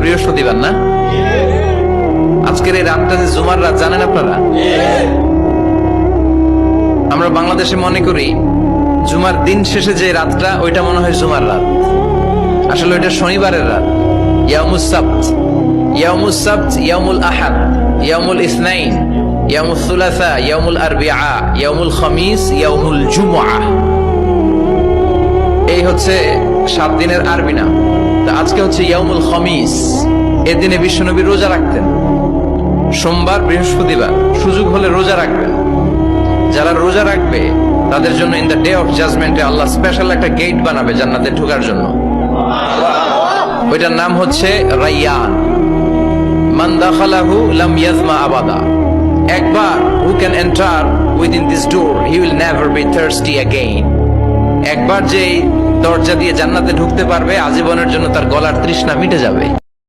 বৃহস্পতিবার না? আজকের এই রাতটা যে জুমার রাত, জানেন আপনারা? আমরা বাংলাদেশে মনে করি জুমার দিন শেষে যে রাতটা, ওইটা মনে হয় জুমার রাত। আসলে ওইটা শনিবারের রাত। ইয়াউমুস সাবত, ইয়াউমুস সাবত, ইয়াউমুল আহাদ, ইয়াউমুল ইসনাইন, ইয়াউমুল সুলাসা, ইয়াউমুল আরবিআ, ইয়াউমুল খামিস, ইয়াউমুল জুমআ। এই হচ্ছে 7 দিনের আরবি নাম। তো আজকে হচ্ছে ইয়াউমুল খামিস। এর দিনে বিশ্বনবী রোজা রাখতেন। সোমবার, বৃহস্পতিবার সুযোগ হলে রোজা রাখবেন। যারা রোজা রাখবে তাদের জন্য ইন দ্য ডে অফ জাজমেন্টে আল্লাহ স্পেশাল একটা গেট বানাবে জান্নাতে ঢোকার জন্য। ওইটার নাম হচ্ছে রাইয়ান। মান দাখালাহু লাম ইয়াজমা আবাদা। একবার who can enter within this door he will never be thirsty again. একবার যে দরজা দিয়ে জান্নাতে ঢুকতে পারবে আজীবনের জন্য তার গলার তৃষ্ণা মিটে যাবে।